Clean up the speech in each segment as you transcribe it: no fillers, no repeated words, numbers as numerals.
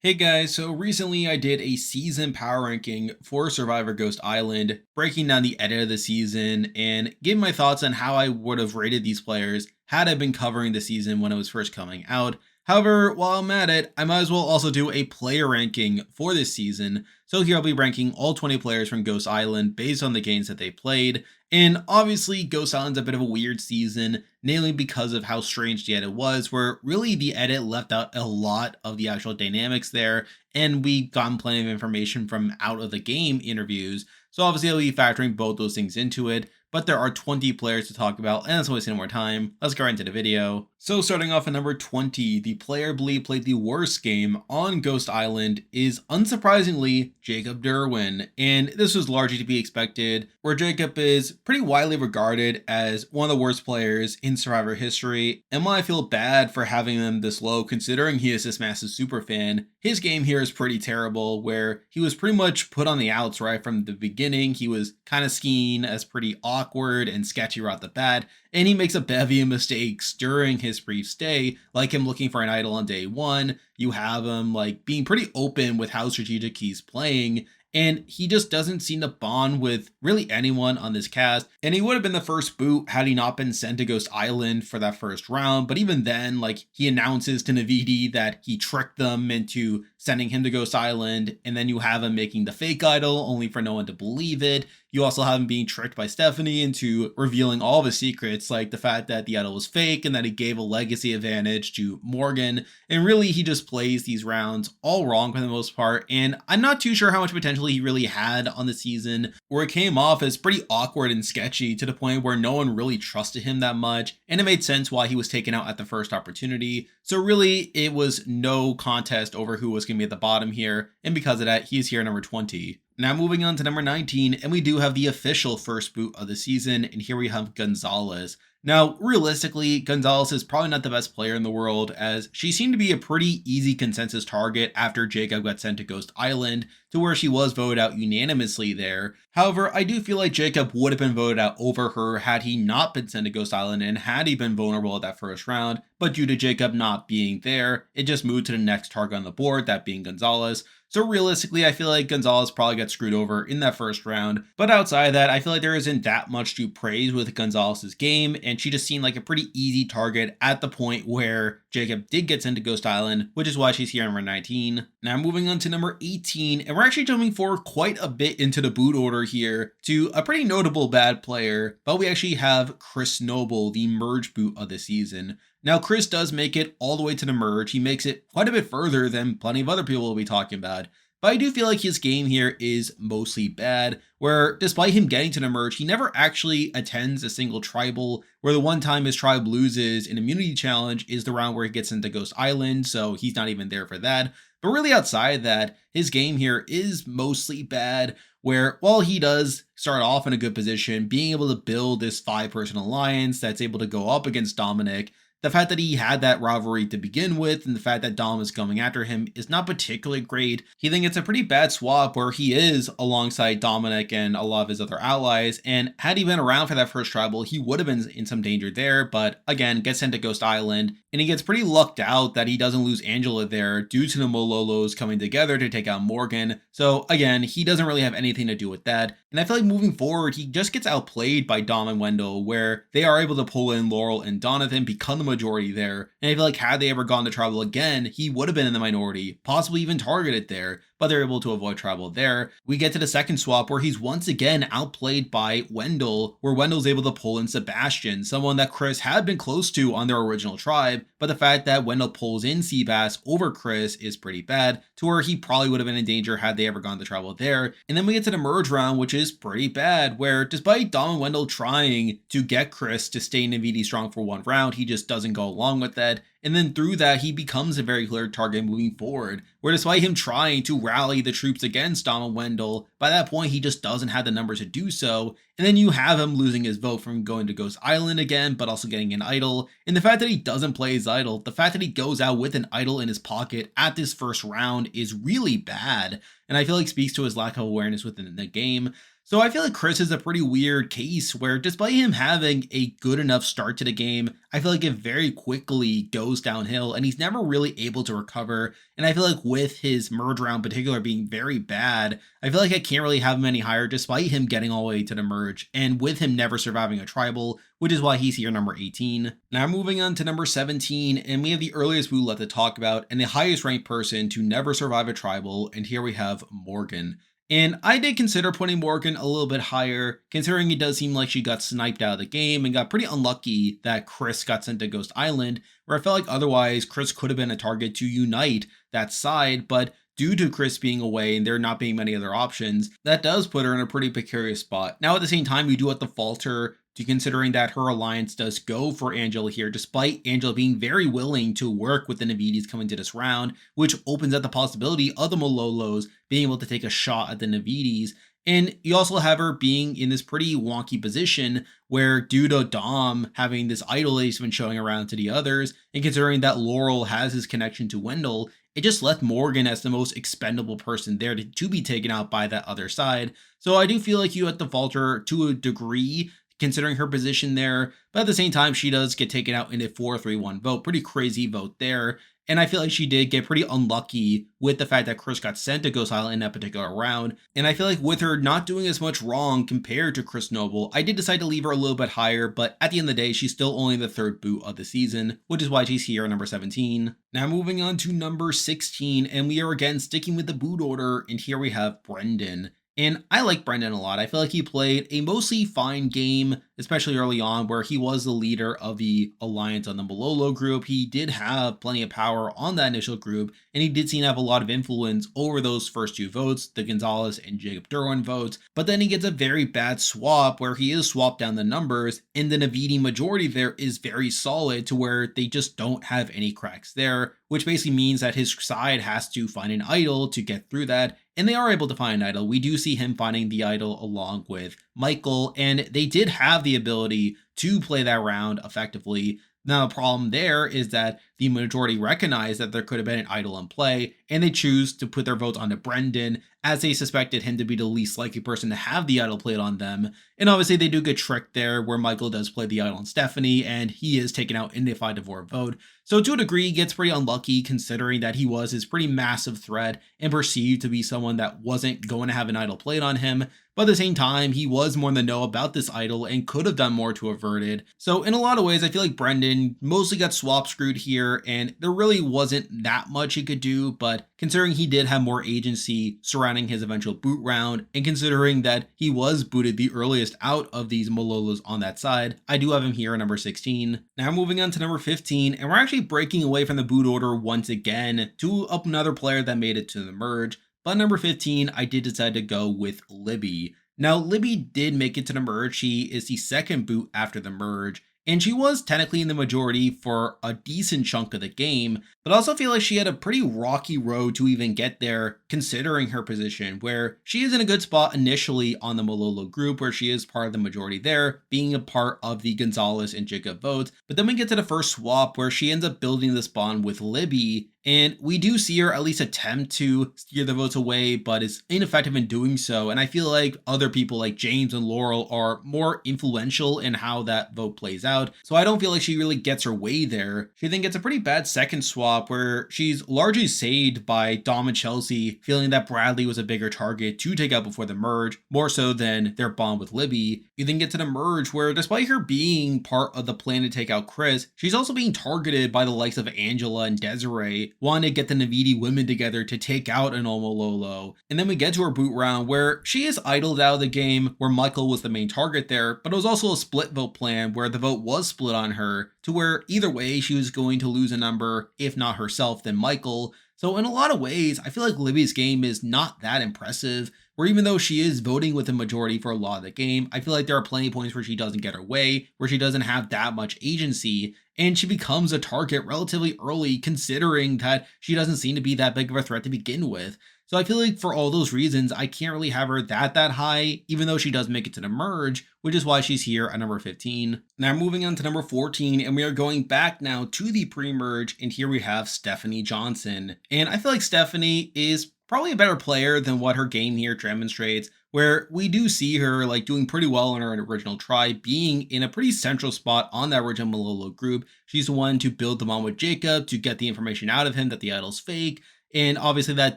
Hey guys, so recently I did a season power ranking for Survivor Ghost Island, breaking down the edit of the season and giving my thoughts on how I would have rated these players had I been covering the season when it was first coming out. However, while I'm at it, I might as well also do a player ranking for this season. So here I'll be ranking all 20 players from Ghost Island based on the games that they played. And obviously, Ghost Island's a bit of a weird season, namely because of how strange the edit was, where really the edit left out a lot of the actual dynamics there, and we gotten plenty of information from out of the game interviews. So obviously, I'll be factoring both those things into it. But there are 20 players to talk about, and that's wasting more time. Let's get right into the video. So starting off at number 20, the player I believe played the worst game on Ghost Island is unsurprisingly Jacob Derwin. And this was largely to be expected, where Jacob is pretty widely regarded as one of the worst players in Survivor history. And while I feel bad for having him this low, considering he is this massive super fan, his game here is pretty terrible, where he was pretty much put on the outs right from the beginning. He was kind of seen as pretty awkward and sketchy right off the bat, and he makes a bevy of mistakes during his brief stay, like him looking for an idol on day one. You have him like being pretty open with how strategic he's playing, and he just doesn't seem to bond with really anyone on this cast. And he would have been the first boot had he not been sent to Ghost Island for that first round. But even then, like, he announces to Navidi that he tricked them into sending him to Ghost Island, and then you have him making the fake idol only for no one to believe it. You also have him being tricked by Stephanie into revealing all of his secrets, like the fact that the idol was fake and that he gave a legacy advantage to Morgan. And really, he just plays these rounds all wrong for the most part. And I'm not too sure how much potential he really had on the season, where it came off as pretty awkward and sketchy to the point where no one really trusted him that much. And it made sense why he was taken out at the first opportunity. So really, it was no contest over who was going to be at the bottom here. And because of that, he's here at number 20. Now moving on to number 19, and we do have the official first boot of the season, and here we have Gonzalez. Now, realistically, Gonzalez is probably not the best player in the world, as she seemed to be a pretty easy consensus target after Jacob got sent to Ghost Island, to where she was voted out unanimously there. However, I do feel like Jacob would have been voted out over her had he not been sent to Ghost Island and had he been vulnerable at that first round, but due to Jacob not being there, it just moved to the next target on the board, that being Gonzalez. So realistically, I feel like Gonzalez probably got screwed over in that first round. But outside of that, I feel like there isn't that much to praise with Gonzalez's game, and she just seemed like a pretty easy target at the point where Jacob did get sent to Ghost Island, which is why she's here at number 19. Now moving on to number 18, and we're actually jumping forward quite a bit into the boot order here to a pretty notable bad player, but we actually have Chris Noble, the merge boot of the season. Now, Chris does make it all the way to the merge. He makes it quite a bit further than plenty of other people will be talking about. But I do feel like his game here is mostly bad, where despite him getting to the merge, he never actually attends a single tribal, where the one time his tribe loses an immunity challenge is the round where he gets into Ghost Island, so he's not even there for that. But really outside that, his game here is mostly bad, where while he does start off in a good position, being able to build this 5-person alliance that's able to go up against Dominic, the fact that he had that rivalry to begin with and the fact that Dom is coming after him is not particularly great. He thinks it's a pretty bad swap where he is alongside Dominic and a lot of his other allies, and had he been around for that first tribal, he would have been in some danger there, but again, gets sent to Ghost Island, and he gets pretty lucked out that he doesn't lose Angela there due to the Mololos coming together to take out Morgan. So again, he doesn't really have anything to do with that, and I feel like moving forward, he just gets outplayed by Dom and Wendell, where they are able to pull in Laurel and Donathan, become the majority there, and I feel like had they ever gone to tribal again, he would have been in the minority, possibly even targeted there, but they're able to avoid tribal there. We get to the second swap where he's once again outplayed by Wendell, where Wendell's able to pull in Sebastian, someone that Chris had been close to on their original tribe, but the fact that Wendell pulls in Seabass over Chris is pretty bad, to where he probably would have been in danger had they ever gone to tribal there. And then we get to the merge round, which is pretty bad, where despite Dom and Wendell trying to get Chris to stay Navidi strong for one round, he just doesn't go along with that. And then through that, he becomes a very clear target moving forward, where despite him trying to rally the troops against Dom and Wendell, by that point, he just doesn't have the numbers to do so. And then you have him losing his vote from going to Ghost Island again, but also getting an idol. And the fact that he doesn't play his idol, the fact that he goes out with an idol in his pocket at this first round is really bad. And I feel like speaks to his lack of awareness within the game. So I feel like Chris is a pretty weird case where despite him having a good enough start to the game, I feel like it very quickly goes downhill and he's never really able to recover. And I feel like with his merge round in particular being very bad, I feel like I can't really have him any higher despite him getting all the way to the merge and with him never surviving a tribal, which is why he's here number 18. Now moving on to number 17, and we have the earliest boot left to talk about and the highest ranked person to never survive a tribal, and here we have Morgan. And I did consider putting Morgan a little bit higher, considering it does seem like she got sniped out of the game and got pretty unlucky that Chris got sent to Ghost Island, where I felt like otherwise Chris could have been a target to unite that side, but due to Chris being away and there not being many other options, that does put her in a pretty precarious spot. Now at the same time, we do have to falter to considering that her alliance does go for Angela here, despite Angela being very willing to work with the Navides coming to this round, which opens up the possibility of the Malolos being able to take a shot at the Navides. And you also have her being in this pretty wonky position where due to Dom having this idol that he's been showing around to the others, and considering that Laurel has his connection to Wendell, it just left Morgan as the most expendable person there to be taken out by that other side. So I do feel like you have to falter to a degree considering her position there, but at the same time, she does get taken out in a 4-3-1 vote. Pretty crazy vote there. And I feel like she did get pretty unlucky with the fact that Chris got sent to Ghost Island in that particular round. And I feel like with her not doing as much wrong compared to Chris Noble, I did decide to leave her a little bit higher, but at the end of the day, she's still only the third boot of the season, which is why she's here at number 17. Now moving on to number 16, and we are again sticking with the boot order, and here we have Brendan. And I like Brendan a lot. I feel like he played a mostly fine game, especially early on, where he was the leader of the alliance on the Malolo group. He did have plenty of power on that initial group, and he did seem to have a lot of influence over those first two votes, the Gonzalez and Jacob Derwin votes. But then he gets a very bad swap where he is swapped down the numbers, and the Navidi majority there is very solid to where they just don't have any cracks there, which basically means that his side has to find an idol to get through that. And they are able to find an idol. We do see him finding the idol along with Michael, and they did have the ability to play that round effectively. Now, the problem there is that the majority recognize that there could have been an idol in play, and they choose to put their votes onto Brendan, as they suspected him to be the least likely person to have the idol played on them. And obviously, they do get tricked there, where Michael does play the idol on Stephanie, and he is taken out in the 5-4 vote. So to a degree, he gets pretty unlucky considering that he was his pretty massive threat and perceived to be someone that wasn't going to have an idol played on him. But at the same time, he was more in the know about this idol and could have done more to avert it. So in a lot of ways, I feel like Brendan mostly got swap screwed here, and there really wasn't that much he could do, but considering he did have more agency surrounding his eventual boot round, and considering that he was booted the earliest out of these Malolos on that side, I do have him here at number 16. Now moving on to number 15, and we're actually breaking away from the boot order once again to another player that made it to the merge. But number 15, I did decide to go with Libby. Now, Libby did make it to the merge. She is the second boot after the merge, and she was technically in the majority for a decent chunk of the game, but I also feel like she had a pretty rocky road to even get there, considering her position, where she is in a good spot initially on the Malolo group, where she is part of the majority there, being a part of the Gonzalez and Jacob votes. But then we get to the first swap, where she ends up building this bond with Libby, and we do see her at least attempt to steer the votes away, but is ineffective in doing so. And I feel like other people like James and Laurel are more influential in how that vote plays out. So I don't feel like she really gets her way there. She then gets a pretty bad second swap where she's largely saved by Dom and Chelsea, feeling that Bradley was a bigger target to take out before the merge, more so than their bond with Libby. You then get to the merge where despite her being part of the plan to take out Chris, she's also being targeted by the likes of Angela and Desiree, wanting to get the Navidi women together to take out an Omololo. And then we get to her boot round where she is idled out of the game, where Michael was the main target there, but it was also a split vote plan where the vote was split on her, to where either way she was going to lose a number, if not herself, then Michael. So in a lot of ways, I feel like Libby's game is not that impressive, where even though she is voting with the majority for a lot of the game, I feel like there are plenty of points where she doesn't get her way, where she doesn't have that much agency, and she becomes a target relatively early considering that she doesn't seem to be that big of a threat to begin with. So I feel like for all those reasons, I can't really have her that high, even though she does make it to the merge, which is why she's here at number 15. Now moving on to number 14, and we are going back now to the pre-merge, and here we have Stephanie Johnson. And I feel like Stephanie is probably a better player than what her game here demonstrates, where we do see her like doing pretty well in her original try, being in a pretty central spot on that original Malolo group. She's the one to build the bond with Jacob to get the information out of him that the idol's fake. And obviously, that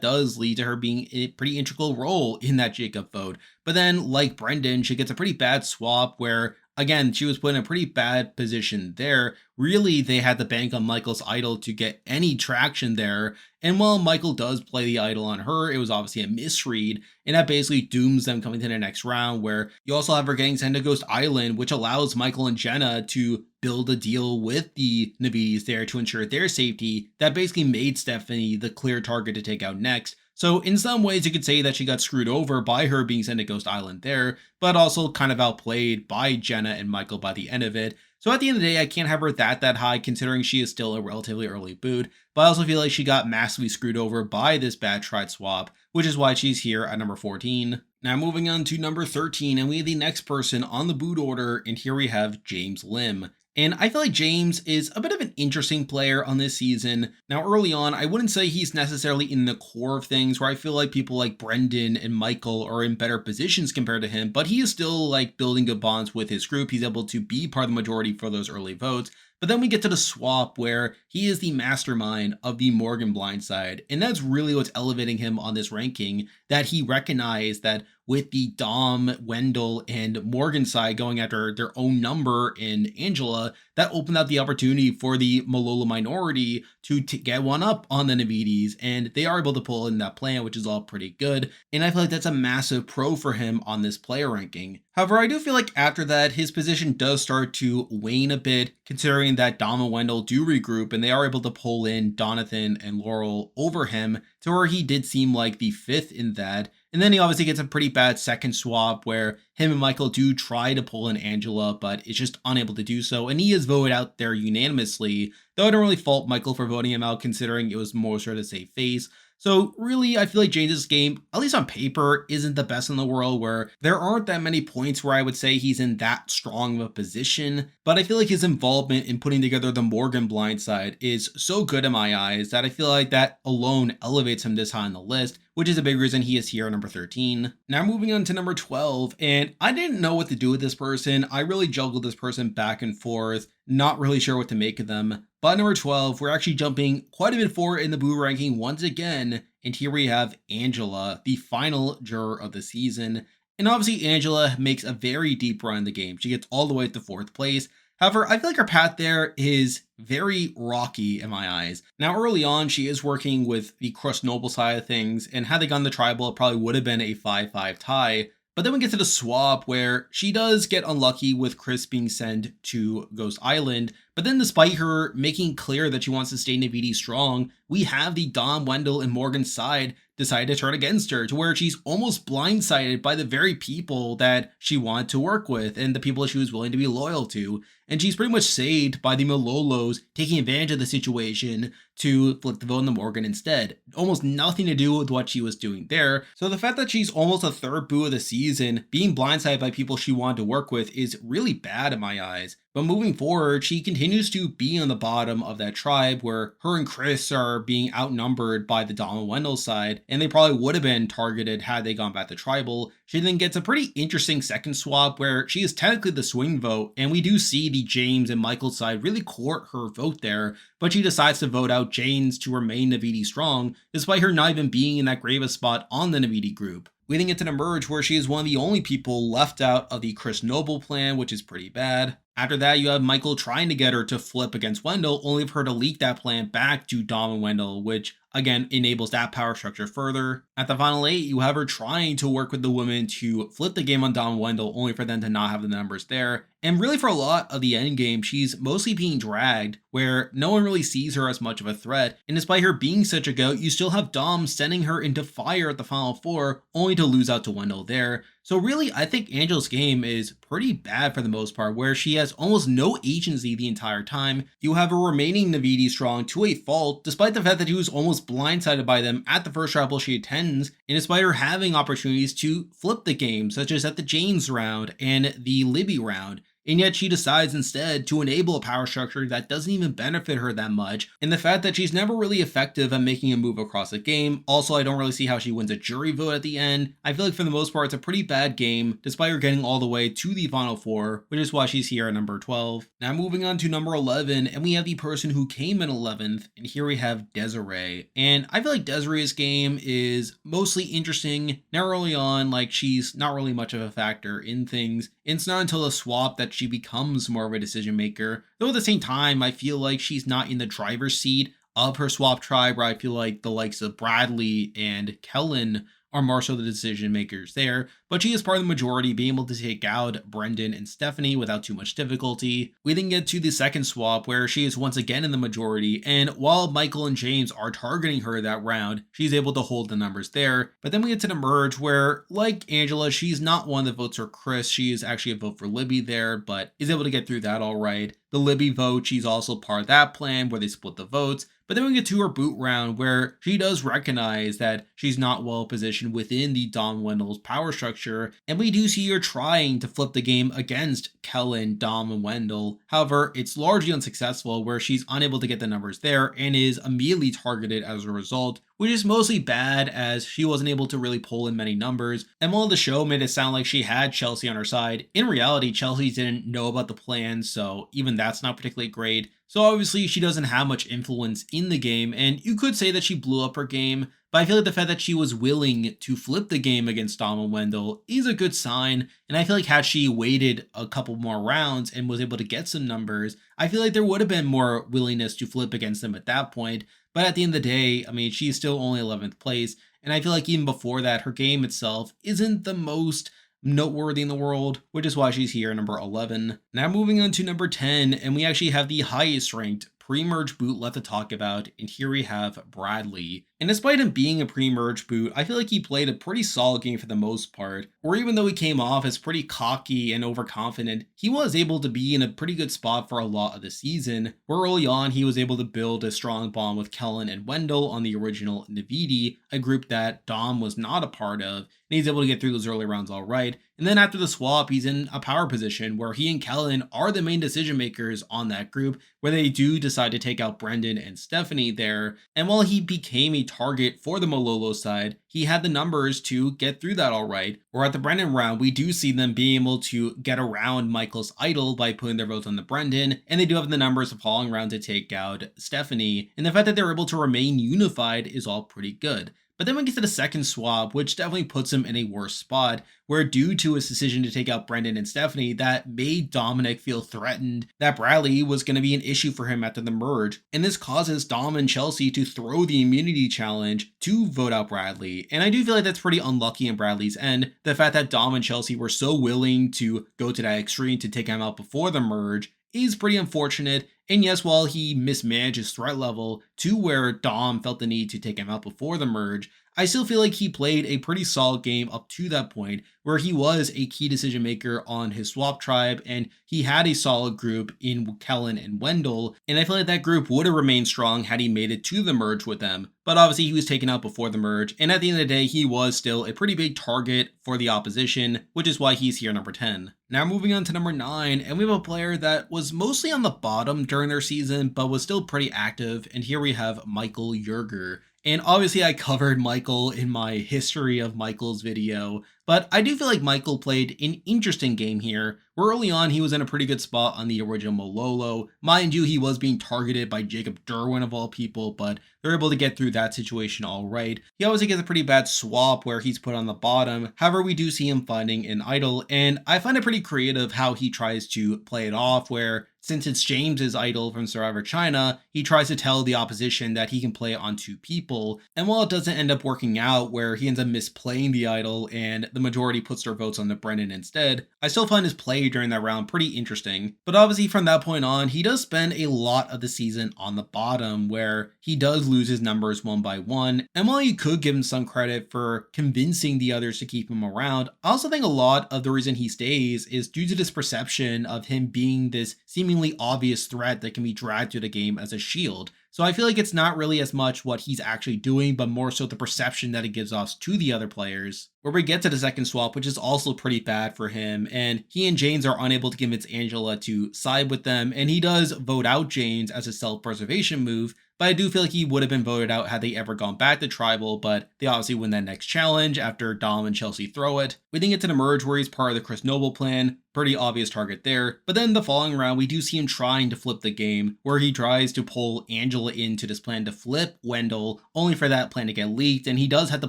does lead to her being a pretty integral role in that Jacob vote. But then, like Brendan, she gets a pretty bad swap where, again, she was put in a pretty bad position there. Really, they had to bank on Michael's idol to get any traction there. And while Michael does play the idol on her, it was obviously a misread. And that basically dooms them coming to the next round, where you also have her getting sent to Ghost Island, which allows Michael and Jenna to build a deal with the Navides there to ensure their safety. That basically made Stephanie the clear target to take out next. So in some ways, you could say that she got screwed over by her being sent to Ghost Island there, but also kind of outplayed by Jenna and Michael by the end of it. So at the end of the day, I can't have her that high considering she is still a relatively early boot, but I also feel like she got massively screwed over by this bad tried swap, which is why she's here at number 14. Now moving on to number 13, and we have the next person on the boot order, and here we have James Lim. And I feel like James is a bit of an interesting player on this season. Now, early on, I wouldn't say he's necessarily in the core of things where I feel like people like Brendan and Michael are in better positions compared to him, but he is still like building good bonds with his group. He's able to be part of the majority for those early votes. But then we get to the swap where he is the mastermind of the Morgan blindside. And that's really what's elevating him on this ranking, that he recognized that with the Dom, Wendell, and Morgan side going after their own number in Angela, that opened up the opportunity for the Malolo minority to get one up on the Navides, and they are able to pull in that plan, which is all pretty good. And I feel like that's a massive pro for him on this player ranking. However, I do feel like after that, his position does start to wane a bit, considering that Dom and Wendell do regroup, and they are able to pull in Donathan and Laurel over him, to where he did seem like the fifth in that. And then he obviously gets a pretty bad second swap where him and Michael do try to pull in Angela, but it's just unable to do so. And he is voted out there unanimously, though I don't really fault Michael for voting him out considering it was more so to save face. So really, I feel like James's game, at least on paper, isn't the best in the world, where there aren't that many points where I would say he's in that strong of a position. But I feel like his involvement in putting together the Morgan blindside is so good in my eyes that I feel like that alone elevates him this high on the list, which is a big reason he is here at number 13. Now moving on to number 12, and I didn't know what to do with this person. I really juggled this person back and forth, not really sure what to make of them. But number 12, we're actually jumping quite a bit forward in the boo ranking once again, and here we have Angela, the final juror of the season. And obviously Angela makes a very deep run in the game. She gets all the way to 4th place. However, I feel like her path there is very rocky in my eyes. Now, early on, she is working with the Crust Noble side of things, and had they gone the tribal, it probably would have been a 5-5 tie. But then we get to the swap where she does get unlucky with Chris being sent to Ghost Island. But then despite her making clear that she wants to stay Navidi strong, we have the Dom, Wendell, and Morgan side decide to turn against her, to where she's almost blindsided by the very people that she wanted to work with and the people she was willing to be loyal to. And she's pretty much saved by the Malolos taking advantage of the situation to flip the vote on the Morgan instead. Almost nothing to do with what she was doing there. So the fact that she's almost a third boo of the season, being blindsided by people she wanted to work with, is really bad in my eyes. But moving forward, she continues to be on the bottom of that tribe where her and Chris are being outnumbered by the Dom and Wendell side, and they probably would have been targeted had they gone back to tribal. She then gets a pretty interesting second swap where she is technically the swing vote, and we do see the James and Michael side really court her vote there, but she decides to vote out James to remain Navidi strong, despite her not even being in that great of a spot on the Navidi group. We then get to the merge where she is one of the only people left out of the Chris Noble plan, which is pretty bad. After that, you have Michael trying to get her to flip against Wendell, only for her to leak that plan back to Dom and Wendell, which again enables that power structure further. At the final 8, you have her trying to work with the women to flip the game on Dom and Wendell, only for them to not have the numbers there. And really for a lot of the end game, she's mostly being dragged, where no one really sees her as much of a threat. And despite her being such a goat, you still have Dom sending her into fire at the final 4, only to lose out to Wendell there. So really, I think Angela's game is pretty bad for the most part, where she has almost no agency the entire time. You have her remaining Navidi strong to a fault, despite the fact that she was almost blindsided by them at the first tribal she attends, and despite her having opportunities to flip the game, such as at the James round and the Libby round. and yet she decides instead to enable a power structure that doesn't even benefit her that much, and the fact that she's never really effective at making a move across the game. Also, I don't really see how she wins a jury vote at the end. I feel like for the most part it's a pretty bad game, despite her getting all the way to the final four, which is why she's here at number 12. Now moving on to number 11, and we have the person who came in 11th, and here we have Desiree. And I feel like Desiree's game is mostly interesting. Now early on, like, she's not really much of a factor in things. It's not until the swap that she becomes more of a decision maker. Though at the same time, I feel like she's not in the driver's seat of her swap tribe, where I feel like the likes of Bradley and Kellen are more so the decision makers there, but she is part of the majority, being able to take out Brendan and Stephanie without too much difficulty. We then get to the second swap where she is once again in the majority, and while Michael and James are targeting her that round, she's able to hold the numbers there. But then we get to the merge where, like Angela, she's not one that votes for Chris. She is actually a vote for Libby there, but is able to get through that all right. The Libby vote, she's also part of that plan where they split the votes. But then we get to her boot round where she does recognize that she's not well positioned within the Dom Wendell's power structure, and we do see her trying to flip the game against Kellen, Dom, and Wendell. However, it's largely unsuccessful, where she's unable to get the numbers there and is immediately targeted as a result, which is mostly bad as she wasn't able to really pull in many numbers. And while the show made it sound like she had Chelsea on her side, in reality, Chelsea didn't know about the plan, so even that's not particularly great. So obviously she doesn't have much influence in the game, and you could say that she blew up her game, but I feel like the fact that she was willing to flip the game against Dom and Wendell is a good sign, and I feel like had she waited a couple more rounds and was able to get some numbers, I feel like there would have been more willingness to flip against them at that point. But at the end of the day, I mean, she's still only 11th place, and I feel like even before that, her game itself isn't the most noteworthy in the world, which is why she's here number 11. Now moving on to number 10, and we actually have the highest ranked pre-merge boot left to talk about, and here we have Bradley. And despite him being a pre-merge boot, I feel like he played a pretty solid game for the most part, or even though he came off as pretty cocky and overconfident, he was able to be in a pretty good spot for a lot of the season, where early on he was able to build a strong bond with Kellen and Wendell on the original Navidi, a group that Dom was not a part of, and he's able to get through those early rounds all right. And then after the swap, he's in a power position where he and Kellen are the main decision makers on that group, where they do decide to take out Brendan and Stephanie there. And while he became a target for the Malolo side, he had the numbers to get through that all right. Or at the Brendan round, we do see them being able to get around Michael's idol by putting their votes on the Brendan, and they do have the numbers of following round to take out Stephanie. And the fact that they're able to remain unified is all pretty good. But then we get to the second swap, which definitely puts him in a worse spot, where due to his decision to take out Brendan and Stephanie, that made Dominic feel threatened that Bradley was going to be an issue for him after the merge. And this causes Dom and Chelsea to throw the immunity challenge to vote out Bradley. And I do feel like that's pretty unlucky in Bradley's end. The fact that Dom and Chelsea were so willing to go to that extreme to take him out before the merge is pretty unfortunate. And yes, while he mismanaged his threat level to where Dom felt the need to take him out before the merge, I still feel like he played a pretty solid game up to that point, where he was a key decision maker on his swap tribe, and he had a solid group in Kellen and Wendell, and I feel like that group would have remained strong had he made it to the merge with them. But obviously he was taken out before the merge, and at the end of the day, he was still a pretty big target for the opposition, which is why he's here number 10. Now moving on to number 9, and we have a player that was mostly on the bottom during their season, but was still pretty active, and here we have Michael Yerger. And obviously I covered Michael in my history of Michael's video, but I do feel like Michael played an interesting game here, where early on he was in a pretty good spot on the original Malolo. Mind you, he was being targeted by Jacob Derwin of all people, but they're able to get through that situation all right. He obviously gets a pretty bad swap where he's put on the bottom. However, we do see him finding an idol, and I find it pretty creative how he tries to play it off, where since it's James's idol from Survivor China, he tries to tell the opposition that he can play it on two people. And while it doesn't end up working out, where he ends up misplaying the idol and the majority puts their votes on the Brendan instead, I still find his play during that round pretty interesting. But obviously from that point on, he does spend a lot of the season on the bottom, where he does lose his numbers one by one. And while you could give him some credit for convincing the others to keep him around, I also think a lot of the reason he stays is due to this perception of him being this seemingly obvious threat that can be dragged through the game as a shield. So I feel like it's not really as much what he's actually doing, but more so the perception that it gives off to the other players. Where we get to the second swap, which is also pretty bad for him, and he and James are unable to convince Angela to side with them, and he does vote out James as a self-preservation move, but I do feel like he would have been voted out had they ever gone back to tribal, but they obviously win that next challenge after Dom and Chelsea throw it. We then get to the merge where he's part of the Chris Noble plan, pretty obvious target there, but then the following round we do see him trying to flip the game, where he tries to pull Angela into this plan to flip Wendell, only for that plan to get leaked, and he does have to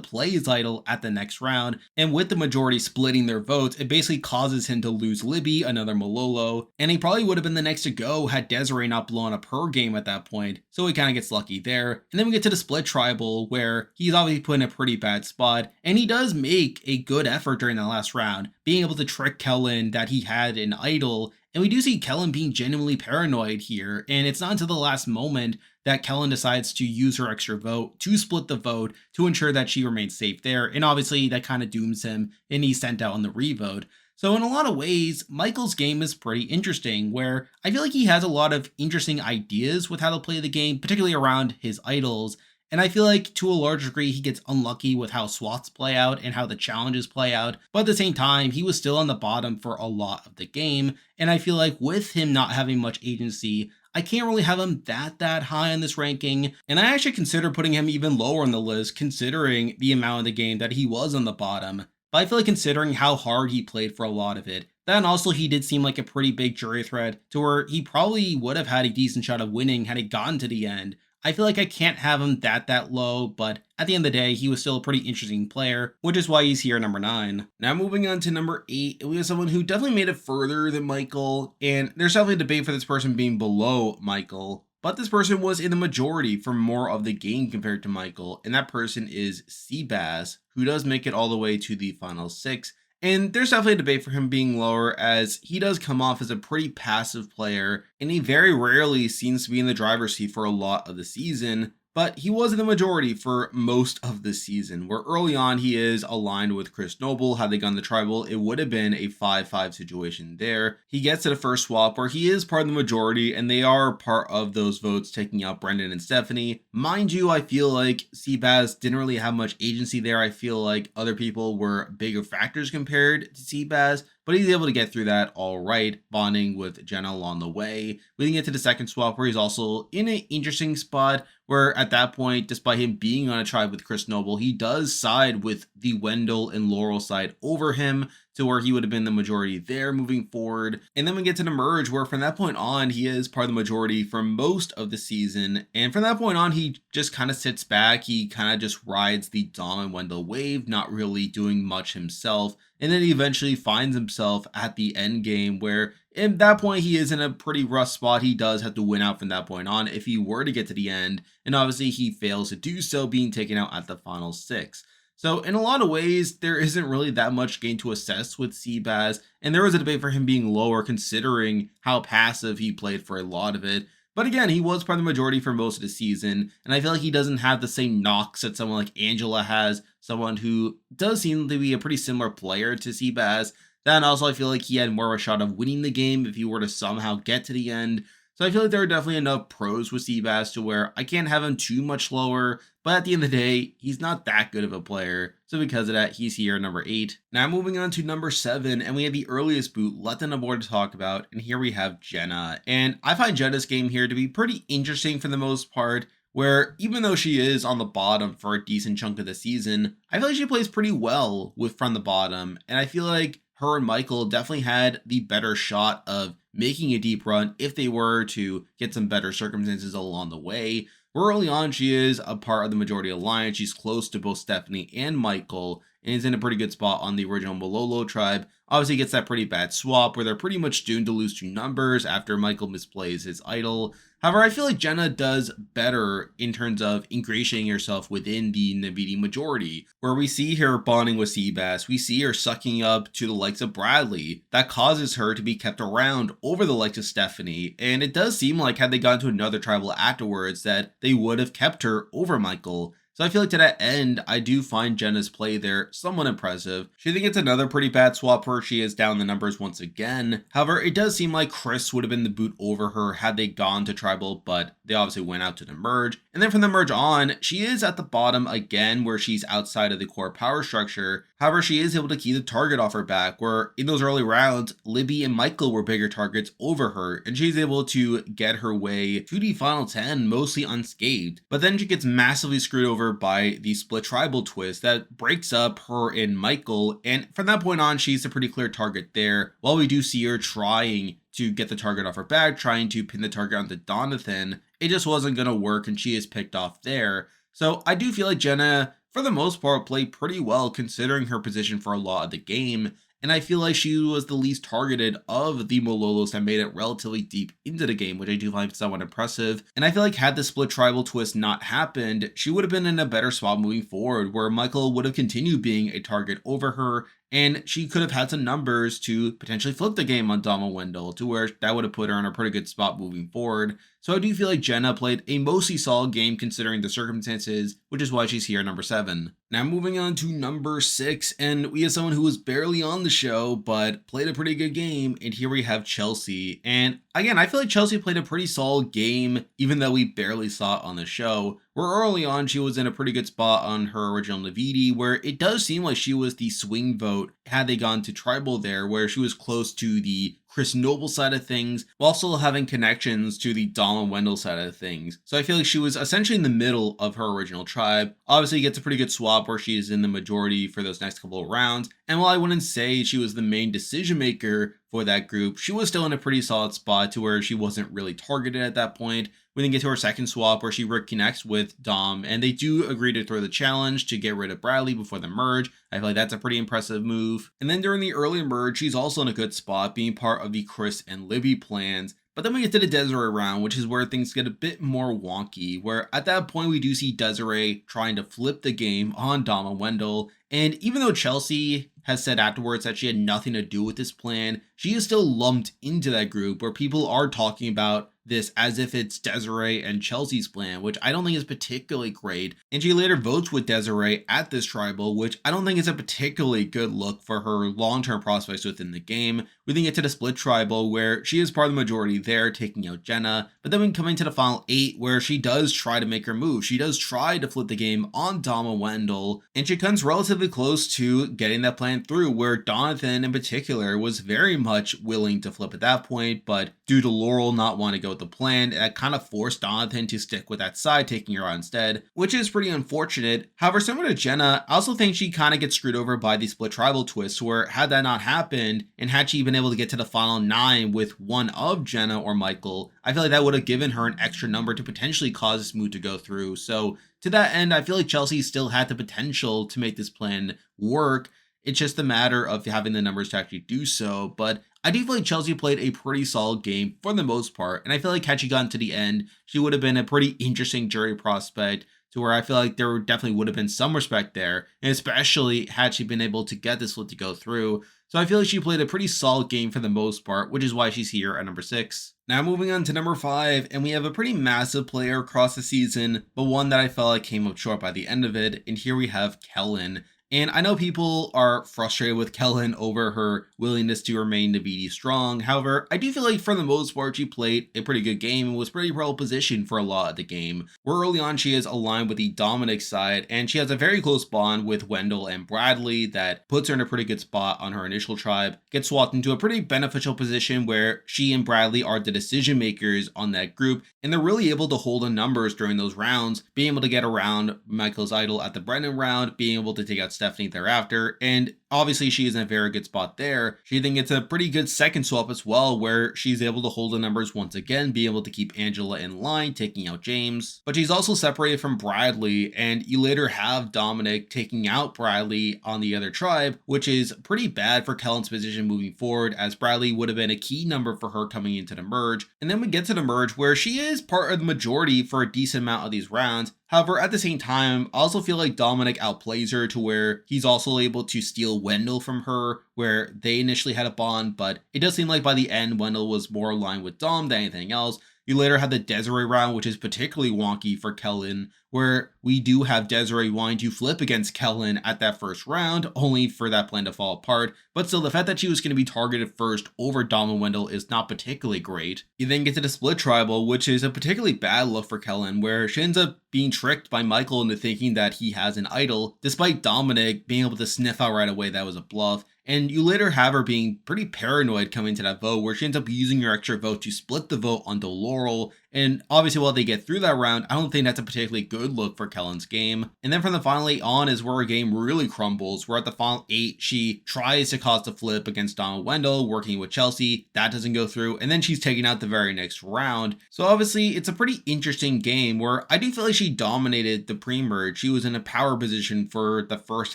play his idol at the next round, and with the majority splitting their votes, it basically causes him to lose Libby, another Malolo, and he probably would have been the next to go had Desiree not blown up her game at that point, so he kind of gets lucky there. And then we get to the split tribal, where he's obviously put in a pretty bad spot, and he does make a good effort during the last round, being able to trick Kellen that he had an idol, and we do see Kellen being genuinely paranoid here, and it's not until the last moment that Kellen decides to use her extra vote to split the vote to ensure that she remains safe there, and obviously that kind of dooms him, and he's sent out on the revote. So in a lot of ways, Michael's game is pretty interesting, where I feel like he has a lot of interesting ideas with how to play the game, particularly around his idols, and I feel like to a large degree he gets unlucky with how SWATs play out and how the challenges play out, but at the same time he was still on the bottom for a lot of the game, and I feel like with him not having much agency, I can't really have him that high on this ranking, and I actually consider putting him even lower on the list considering the amount of the game that he was on the bottom. But I feel like considering how hard he played for a lot of it, then also he did seem like a pretty big jury threat to where he probably would have had a decent shot of winning had he gotten to the end. I feel like I can't have him that low, but at the end of the day, he was still a pretty interesting player, which is why he's here number 9. Now moving on to number 8, we have someone who definitely made it further than Michael, and there's definitely a debate for this person being below Michael, but this person was in the majority for more of the game compared to Michael, and that person is Seabass, who does make it all the way to the final 6. And there's definitely a debate for him being lower, as he does come off as a pretty passive player, and he very rarely seems to be in the driver's seat for a lot of the season. But he was in the majority for most of the season, where early on he is aligned with Chris Noble. Had they gone the tribal, it would have been a 5-5 situation there. He gets to the first swap where he is part of the majority, and they are part of those votes taking out Brendan and Stephanie. Mind you, I feel like Seabass didn't really have much agency there. I feel like other people were bigger factors compared to Seabass, but he's able to get through that all right, bonding with Jenna along the way. We then get to the second swap where he's also in an interesting spot, where at that point, despite him being on a tribe with Chris Noble, he does side with the Wendell and Laurel side over him, to where he would have been the majority there moving forward. And then we get to the merge, where from that point on, he is part of the majority for most of the season. And from that point on, he just kind of sits back. He kind of just rides the Dom and Wendell wave, not really doing much himself. And then he eventually finds himself at the end game, where at that point he is in a pretty rough spot. He does have to win out from that point on if he were to get to the end, and obviously he fails to do so, being taken out at the final 6. So in a lot of ways, there isn't really that much gain to assess with Seabass, and there was a debate for him being lower considering how passive he played for a lot of it. But again, he was part of the majority for most of the season, and I feel like he doesn't have the same knocks that someone like Angela has, someone who does seem to be a pretty similar player to Seabass. Then also I feel like he had more of a shot of winning the game if he were to somehow get to the end. So I feel like there are definitely enough pros with Seabass to where I can't have him too much lower, but at the end of the day, he's not that good of a player. So because of that, he's here at number 8. Now moving on to number 7, and we have the earliest boot left on the board to talk about, and here we have Jenna. And I find Jenna's game here to be pretty interesting for the most part, where even though she is on the bottom for a decent chunk of the season, I feel like she plays pretty well with from the bottom, and I feel like her and Michael definitely had the better shot of making a deep run if they were to get some better circumstances along the way. Where early on she is a part of the majority alliance, she's close to both Stephanie and Michael, and is in a pretty good spot on the original Malolo tribe. Obviously gets that pretty bad swap where they're pretty much doomed to lose 2 numbers after Michael misplays his idol. However, I feel like Jenna does better in terms of ingratiating herself within the Navidi majority, where we see her bonding with Seabass, we see her sucking up to the likes of Bradley. That causes her to be kept around over the likes of Stephanie, and it does seem like had they gone to another tribal afterwards that they would have kept her over Michael. So I feel like to that end, I do find Jenna's play there somewhat impressive. She think it's another pretty bad swap where she is down the numbers once again. However, it does seem like Chris would have been the boot over her had they gone to tribal, but they obviously went out to the merge. And then from the merge on, she is at the bottom again where she's outside of the core power structure. However, she is able to keep the target off her back, where in those early rounds, Libby and Michael were bigger targets over her, and she's able to get her way to the final 10 mostly unscathed. But then she gets massively screwed over by the split tribal twist that breaks up her and Michael, and from that point on, she's a pretty clear target there. While we do see her trying to get the target off her back, trying to pin the target onto Donathan, it just wasn't going to work, and she is picked off there. So I do feel like Jenna, for the most part, played pretty well considering her position for a lot of the game, and I feel like she was the least targeted of the Malolos that made it relatively deep into the game, which I do find somewhat impressive. And I feel like had the split tribal twist not happened, she would have been in a better spot moving forward, where Michael would have continued being a target over her, and she could have had some numbers to potentially flip the game on Dama Wendell, to where that would have put her in a pretty good spot moving forward. So I do feel like Jenna played a mostly solid game considering the circumstances, which is why she's here at number 7. Now moving on to number 6, and we have someone who was barely on the show, but played a pretty good game, and here we have Chelsea. And again, I feel like Chelsea played a pretty solid game, even though we barely saw it on the show. Where early on, she was in a pretty good spot on her original Navidi, where it does seem like she was the swing vote had they gone to tribal there, where she was close to the Chris Noble side of things, while still having connections to the Donald Wendell side of things. So I feel like she was essentially in the middle of her original tribe. Obviously, gets a pretty good swap where she is in the majority for those next couple of rounds. And while I wouldn't say she was the main decision maker for that group, she was still in a pretty solid spot to where she wasn't really targeted at that point. We then get to her second swap where she reconnects with Dom, and they do agree to throw the challenge to get rid of Bradley before the merge. I feel like that's a pretty impressive move. And then during the early merge, she's also in a good spot, being part of the Chris and Libby plans. But then we get to the Desiree round, which is where things get a bit more wonky, where at that point we do see Desiree trying to flip the game on Dom and Wendell. And even though Chelsea has said afterwards that she had nothing to do with this plan, she is still lumped into that group where people are talking about this as if it's Desiree and Chelsea's plan, which I don't think is particularly great. And she later votes with Desiree at this tribal, which I don't think is a particularly good look for her long-term prospects within the game. We then get to the split tribal where she is part of the majority there, taking out Jenna. But then we come into the final 8 where she does try to make her move. She does try to flip the game on Dama Wendell, and she comes relatively close to getting that plan through, where Donathan in particular was very much willing to flip at that point, but due to Laurel not wanting to go with the plan, that kind of forced Donathan to stick with that side, taking her out instead, which is pretty unfortunate. However, similar to Jenna, I also think she kind of gets screwed over by the split tribal twist, where had that not happened, and had she been able to get to the final 9 with one of Jenna or Michael, I feel like that would have given her an extra number to potentially cause this move to go through. So to that end, I feel like Chelsea still had the potential to make this plan work. It's just a matter of having the numbers to actually do so. But I do feel like Chelsea played a pretty solid game for the most part. And I feel like had she gotten to the end, she would have been a pretty interesting jury prospect, to where I feel like there definitely would have been some respect there. And especially had she been able to get this flip to go through. So I feel like she played a pretty solid game for the most part, which is why she's here at number 6. Now moving on to number 5, and we have a pretty massive player across the season, but one that I felt like came up short by the end of it. And here we have Kellen. And I know people are frustrated with Kellen over her willingness to remain Navidi strong. However, I do feel like for the most part, she played a pretty good game and was pretty well positioned for a lot of the game. Where early on, she is aligned with the Dominic side, and she has a very close bond with Wendell and Bradley that puts her in a pretty good spot on her initial tribe. Gets swapped into a pretty beneficial position where she and Bradley are the decision makers on that group, and they're really able to hold the numbers during those rounds, being able to get around Michael's idol at the Brennan round, being able to take out Stephanie thereafter, and obviously she is in a very good spot there. She then gets a pretty good second swap as well, where she's able to hold the numbers once again, be able to keep Angela in line, taking out James. But she's also separated from Bradley, and you later have Dominic taking out Bradley on the other tribe, which is pretty bad for Kellen's position moving forward, as Bradley would have been a key number for her coming into the merge. And then we get to the merge where she is part of the majority for a decent amount of these rounds. However, at the same time, I also feel like Dominic outplays her to where he's also able to steal Wendell from her, where they initially had a bond, but it does seem like by the end, Wendell was more aligned with Dom than anything else. You later have the Desiree round, which is particularly wonky for Kellen, where we do have Desiree wanting to flip against Kellen at that first round, only for that plan to fall apart. But still, the fact that she was going to be targeted first over Dom and Wendell is not particularly great. You then get to the split tribal, which is a particularly bad look for Kellen, where she ends up being tricked by Michael into thinking that he has an idol, despite Dominic being able to sniff out right away that was a bluff. And you later have her being pretty paranoid coming to that vote, where she ends up using her extra vote to split the vote onto Laurel. And obviously, while they get through that round, I don't think that's a particularly good look for Kellen's game. And then from the final 8 on is where her game really crumbles, where at the final 8, she tries to cause the flip against Donald Wendell, working with Chelsea. That doesn't go through, and then she's taken out the very next round. So obviously, it's a pretty interesting game where I do feel like she dominated the pre-merge. She was in a power position for the first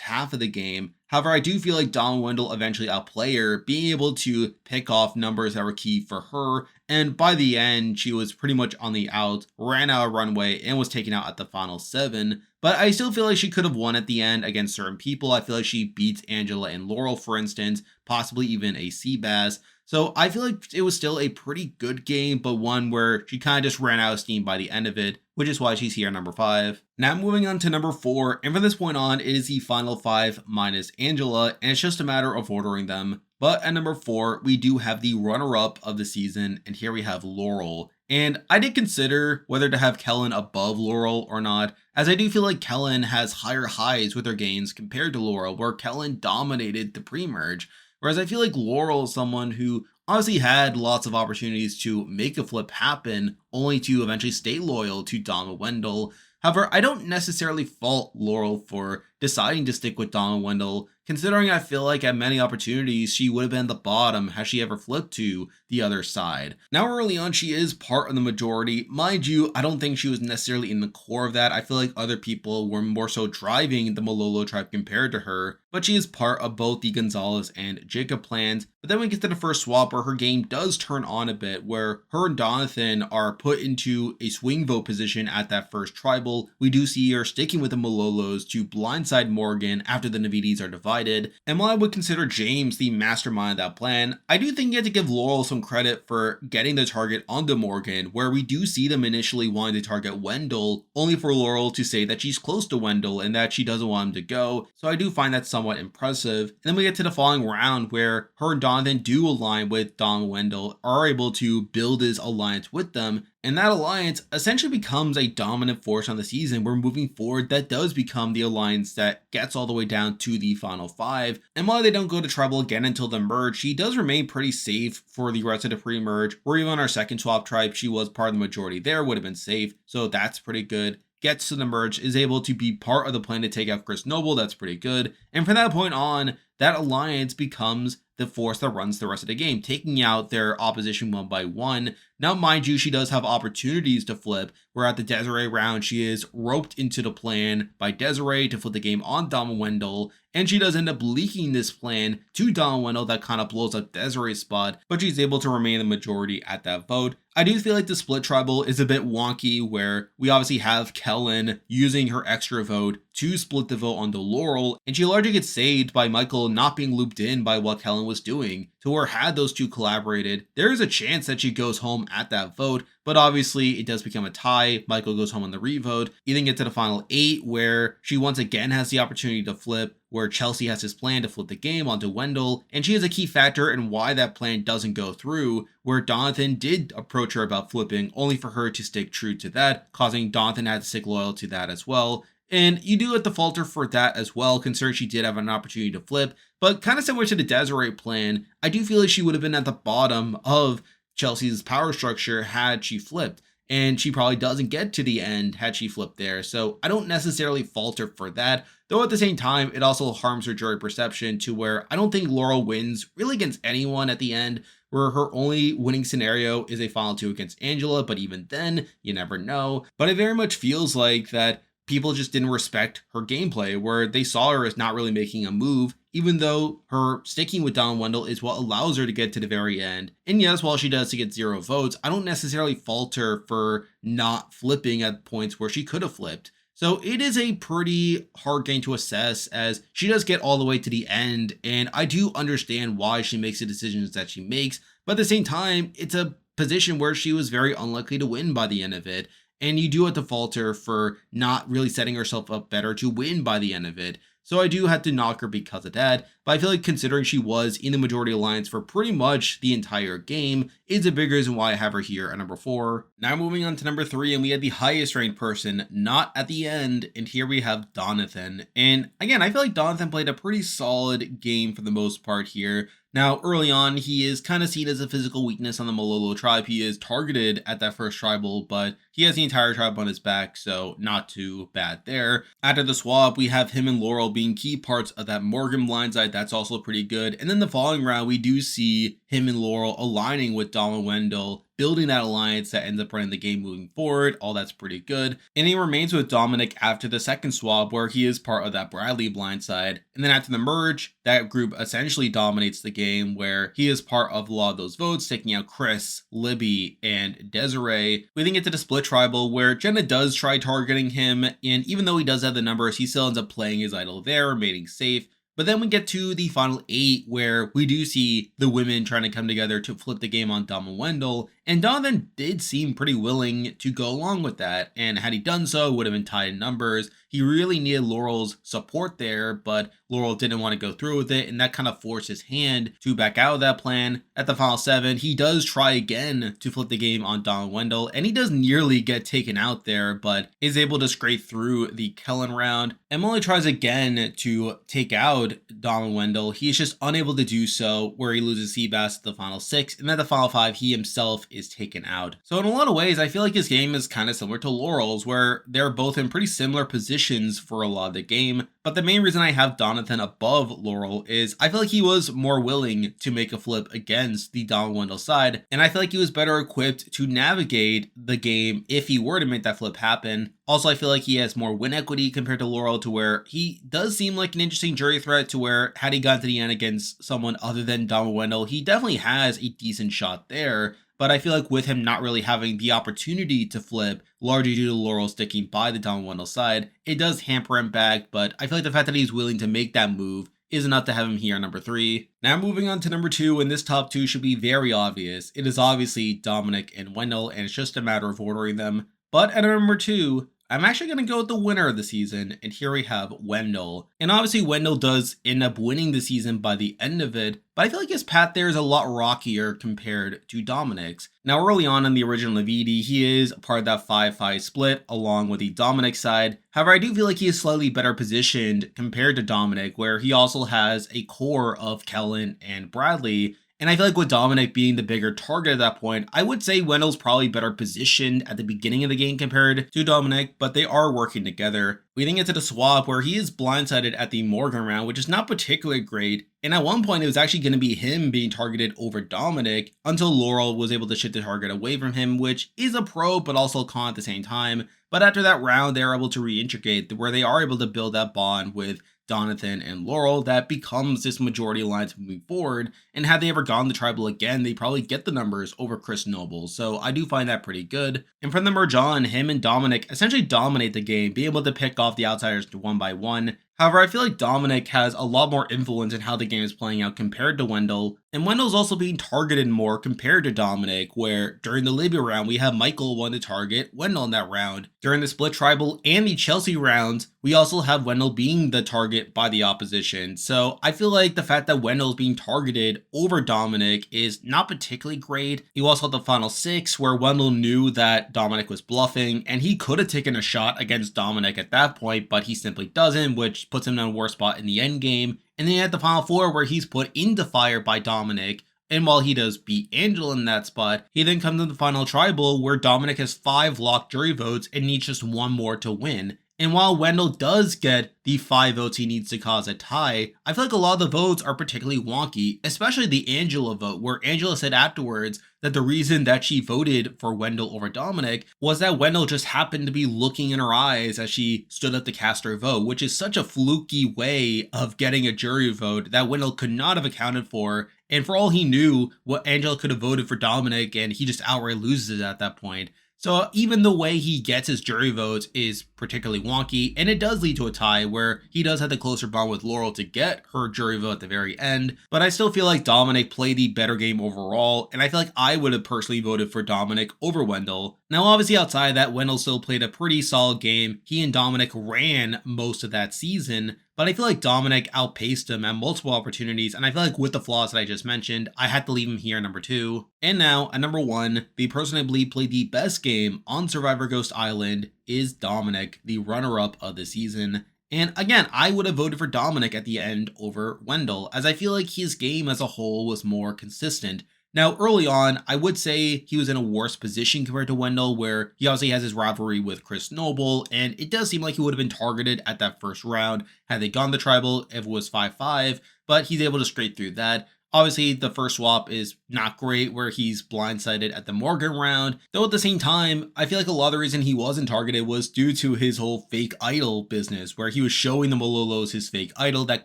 half of the game. However, I do feel like Donald Wendell eventually outplayed her, being able to pick off numbers that were key for her. And by the end, she was pretty much on the out, ran out of runway, and was taken out at the final 7. But I still feel like she could have won at the end against certain people. I feel like she beats Angela and Laurel, for instance, possibly even a Seabass. So I feel like it was still a pretty good game, but one where she kind of just ran out of steam by the end of it, which is why she's here at number 5. Now moving on to number 4, and from this point on, it is the final 5 minus Angela, and it's just a matter of ordering them. But at number 4, we do have the runner-up of the season, and here we have Laurel. And I did consider whether to have Kellen above Laurel or not, as I do feel like Kellen has higher highs with her gains compared to Laurel, where Kellen dominated the pre-merge. Whereas I feel like Laurel is someone who obviously had lots of opportunities to make a flip happen, only to eventually stay loyal to Donald Wendell. However, I don't necessarily fault Laurel for deciding to stick with Donald Wendell, considering I feel like at many opportunities she would have been at the bottom had she ever flipped to the other side. Now early on, she is part of the majority. Mind you, I don't think she was necessarily in the core of that. I feel like other people were more so driving the Malolo tribe compared to her, but she is part of both the Gonzalez and Jacob plans. But then we get to the first swap where her game does turn on a bit, where her and Donathan are put into a swing vote position at that first tribal. We do see her sticking with the Malolos to blindside Morgan after the Navides are divided. And while I would consider James the mastermind of that plan, I do think you have to give Laurel some credit for getting the target onto Morgan, where we do see them initially wanting to target Wendell, only for Laurel to say that she's close to Wendell and that she doesn't want him to go. So I do find that somewhat impressive. And then we get to the following round where her and Donathan do align with Don Wendell, are able to build his alliance with them. And that alliance essentially becomes a dominant force on the season, where moving forward, that does become the alliance that gets all the way down to the final 5. And while they don't go to tribal again until the merge, she does remain pretty safe for the rest of the pre-merge, or even on our second swap tribe, she was part of the majority there, would have been safe. So that's pretty good. Gets to the merge, is able to be part of the plan to take out Chris Noble, that's pretty good. And from that point on, that alliance becomes the force that runs the rest of the game, taking out their opposition one by one. Now, mind you, she does have opportunities to flip, where at the Desiree round, she is roped into the plan by Desiree to flip the game on Donald Wendell, and she does end up leaking this plan to Donald Wendell that kind of blows up Desiree's spot, but she's able to remain the majority at that vote. I do feel like the split tribal is a bit wonky, where we obviously have Kellen using her extra vote to split the vote onto Laurel, and she largely gets saved by Michael not being looped in by what Kellen was doing. To where had those two collaborated, there is a chance that she goes home at that vote, but obviously it does become a tie. Michael goes home on the revote. You then get to the final 8 where she once again has the opportunity to flip, where Chelsea has his plan to flip the game onto Wendell, and she is a key factor in why that plan doesn't go through, where Donathan did approach her about flipping, only for her to stick true to that, causing Donathan to have to stick loyal to that as well. And you do have to falter for that as well, considering she did have an opportunity to flip. But kind of similar to the Desiree plan, I do feel like she would have been at the bottom of Chelsea's power structure had she flipped. And she probably doesn't get to the end had she flipped there. So I don't necessarily falter for that. Though at the same time, it also harms her jury perception to where I don't think Laurel wins really against anyone at the end, where her only winning scenario is a final 2 against Angela. But even then, you never know. But it very much feels like that people just didn't respect her gameplay, where they saw her as not really making a move, even though her sticking with Don Wendell is what allows her to get to the very end. And yes, while she does to get 0 votes, I don't necessarily fault her for not flipping at points where she could have flipped. So it is a pretty hard game to assess, as she does get all the way to the end, and I do understand why she makes the decisions that she makes, but at the same time, it's a position where she was very unlikely to win by the end of it. And you do have to falter for not really setting herself up better to win by the end of it. So I do have to knock her because of that, but I feel like considering she was in the majority alliance for pretty much the entire game is a big reason why I have her here at number 4. Now moving on to number 3, and we had the highest ranked person not at the end, and here we have Donathan. And again, I feel like Donathan played a pretty solid game for the most part here. Now, early on, he is kind of seen as a physical weakness on the Malolo tribe. He is targeted at that first tribal, but he has the entire tribe on his back, so not too bad there. After the swap, we have him and Laurel being key parts of that Morgan blindside. That's also pretty good. And then the following round, we do see him and Laurel aligning with Dom and Wendell, building that alliance that ends up running the game moving forward. All that's pretty good. And he remains with Dominic after the second swap, where he is part of that Bradley blindside. And then after the merge, that group essentially dominates the game, where he is part of a lot of those votes, taking out Chris, Libby, and Desiree. We then get to the split tribal, where Jenna does try targeting him, and even though he does have the numbers, he still ends up playing his idol there, remaining safe. But then we get to the final 8, where we do see the women trying to come together to flip the game on Dom and Wendell, and Donovan did seem pretty willing to go along with that, and had he done so, it would have been tied in numbers. He really needed Laurel's support there, but Laurel didn't want to go through with it, and that kind of forced his hand to back out of that plan. At the final 7, he does try again to flip the game on Dom and Wendell, and he does nearly get taken out there, but is able to scrape through the Kellen round. Emily tries again to take out Dom and Wendell. He's just unable to do so, where he loses Seabass at the final 6, and then the final 5, he himself is taken out. So in a lot of ways, I feel like his game is kind of similar to Laurel's, where they're both in pretty similar positions for a lot of the game. But the main reason I have Donathan above Laurel is I feel like he was more willing to make a flip against the Dom and Wendell side, and I feel like he was better equipped to navigate the game if he were to make that flip happen. Also, I feel like he has more win equity compared to Laurel, to where he does seem like an interesting jury threat, to where had he gotten to the end against someone other than Dom and Wendell, he definitely has a decent shot there. But I feel like with him not really having the opportunity to flip, largely due to Laurel sticking by the Dom and Wendell side, it does hamper him back, but I feel like the fact that he's willing to make that move is enough to have him here at number 3. Now moving on to number 2, and this top 2 should be very obvious. It is obviously Dominic and Wendell, and it's just a matter of ordering them. But at number 2, I'm actually going to go with the winner of the season, and here we have Wendell. And obviously Wendell does end up winning the season by the end of it, but I feel like his path there is a lot rockier compared to Dominic's. Now early on in the original Navidi, he is part of that 5-5 split along with the Dominic side. However, I do feel like he is slightly better positioned compared to Dominic, where he also has a core of Kellen and Bradley. And I feel like with Dominic being the bigger target at that point, I would say Wendell's probably better positioned at the beginning of the game compared to Dominic, but they are working together. We then get to the swap where he is blindsided at the Morgan round, which is not particularly great. And at one point, it was actually going to be him being targeted over Dominic until Laurel was able to shift the target away from him, which is a pro, but also a con at the same time. But after that round, they're able to reintegrate, where they are able to build that bond with Donathan and Laurel that becomes this majority alliance moving forward. And had they ever gone the tribal again, they probably get the numbers over Chris Noble. So I do find that pretty good. And from the merge on, him and Dominic essentially dominate the game, being able to pick off the outsiders one by one. However, I feel like Dominic has a lot more influence in how the game is playing out compared to Wendell, and Wendell's also being targeted more compared to Dominic, where during the Libya round, we have Michael want to target Wendell in that round. During the split tribal and the Chelsea rounds, we also have Wendell being the target by the opposition. So I feel like the fact that Wendell is being targeted over Dominic is not particularly great. You also have the final 6, where Wendell knew that Dominic was bluffing, and he could have taken a shot against Dominic at that point, but he simply doesn't, which puts him in a worse spot in the end game. And then you have the final 4, where he's put into fire by Dominic, and while he does beat Angela in that spot, he then comes to the final tribal where Dominic has 5 locked jury votes and needs just 1 more to win. And while Wendell does get the 5 votes he needs to cause a tie, I feel like a lot of the votes are particularly wonky, especially the Angela vote, where Angela said afterwards that the reason that she voted for Wendell over Dominic was that Wendell just happened to be looking in her eyes as she stood up to cast her vote, which is such a fluky way of getting a jury vote that Wendell could not have accounted for. And for all he knew, what Angela could have voted for Dominic, and he just outright loses at that point. So even the way he gets his jury votes is particularly wonky, and it does lead to a tie where he does have the closer bond with Laurel to get her jury vote at the very end. But I still feel like Dominic played the better game overall, and I feel like I would have personally voted for Dominic over Wendell. Now, obviously, outside of that, Wendell still played a pretty solid game. He and Dominic ran most of that season, but I feel like Dominic outpaced him at multiple opportunities, and I feel like with the flaws that I just mentioned, I had to leave him here at number 2. And now, at number 1, the person I believe played the best game on Survivor Ghost Island is Dominic, the runner-up of the season. And again, I would have voted for Dominic at the end over Wendell, as I feel like his game as a whole was more consistent. Now, early on, I would say he was in a worse position compared to Wendell, where he obviously has his rivalry with Chris Noble, and it does seem like he would have been targeted at that first round had they gone the tribal if it was 5-5, but he's able to scrape through that. Obviously, the first swap is not great where he's blindsided at the Morgan round, though at the same time, I feel like a lot of the reason he wasn't targeted was due to his whole fake idol business, where he was showing the Malolos his fake idol that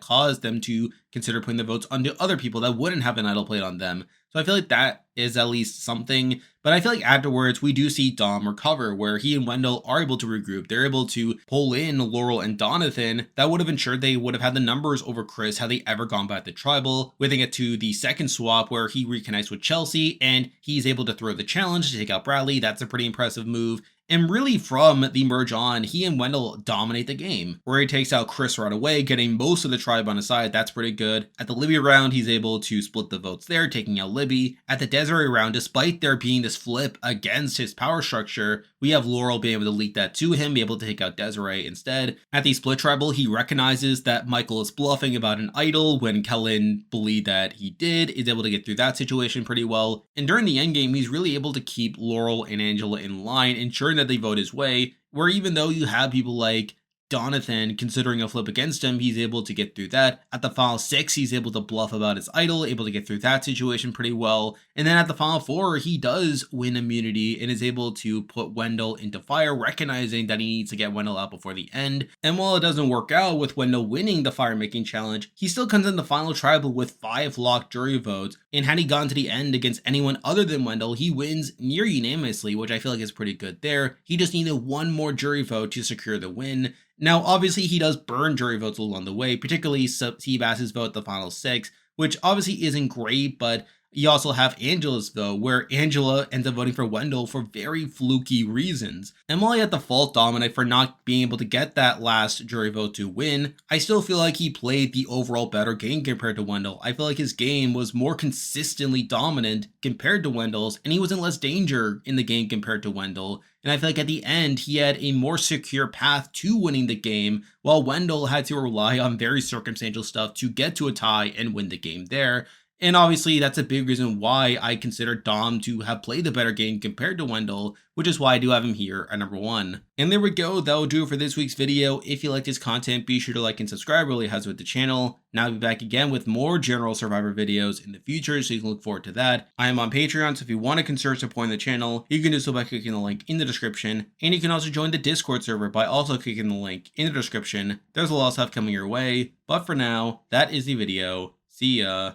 caused them to consider putting the votes onto other people that wouldn't have an idol played on them. So I feel like that is at least something, but I feel like afterwards we do see Dom recover where he and Wendell are able to regroup. They're able to pull in Laurel and Donathan. That would have ensured they would have had the numbers over Chris had they ever gone back to tribal. We then get to the second swap where he reconnects with Chelsea and he's able to throw the challenge to take out Bradley. That's a pretty impressive move. And really from the merge on, he and Wendell dominate the game, where he takes out Chris right away, getting most of the tribe on his side. That's pretty good. At the Libby round, he's able to split the votes there, taking out Libby. At the Desiree round, despite there being this flip against his power structure, we have Laurel being able to leak that to him, be able to take out Desiree instead. At the split tribal, he recognizes that Michael is bluffing about an idol when Kellen believed that he did, is able to get through that situation pretty well. And during the endgame, he's really able to keep Laurel and Angela in line, ensuring that they vote his way, where even though you have people like Donathan considering a flip against him, he's able to get through that. At the final 6, he's able to bluff about his idol, able to get through that situation pretty well. And then at the final 4, he does win immunity and is able to put Wendell into fire, recognizing that he needs to get Wendell out before the end. And while it doesn't work out with Wendell winning the fire making challenge, he still comes in the final tribal with 5 locked jury votes. And had he gone to the end against anyone other than Wendell, he wins near unanimously, which I feel like is pretty good there. He just needed 1 more jury vote to secure the win. Now, obviously, he does burn jury votes along the way, particularly Seabass's vote at the final 6, which obviously isn't great, but you also have Angela's vote, where Angela ends up voting for Wendell for very fluky reasons. And while I had to fault Dominic for not being able to get that last jury vote to win, I still feel like he played the overall better game compared to Wendell. I feel like his game was more consistently dominant compared to Wendell's, and he was in less danger in the game compared to Wendell. And I feel like at the end, he had a more secure path to winning the game, while Wendell had to rely on very circumstantial stuff to get to a tie and win the game there. And obviously, that's a big reason why I consider Dom to have played the better game compared to Wendell, which is why I do have him here at number 1. And there we go, that'll do it for this week's video. If you like this content, be sure to like and subscribe, it really helps with the channel. Now I'll be back again with more general Survivor videos in the future, so you can look forward to that. I am on Patreon, so if you want to consider supporting the channel, you can do so by clicking the link in the description. And you can also join the Discord server by also clicking the link in the description. There's a lot of stuff coming your way, but for now, that is the video. See ya.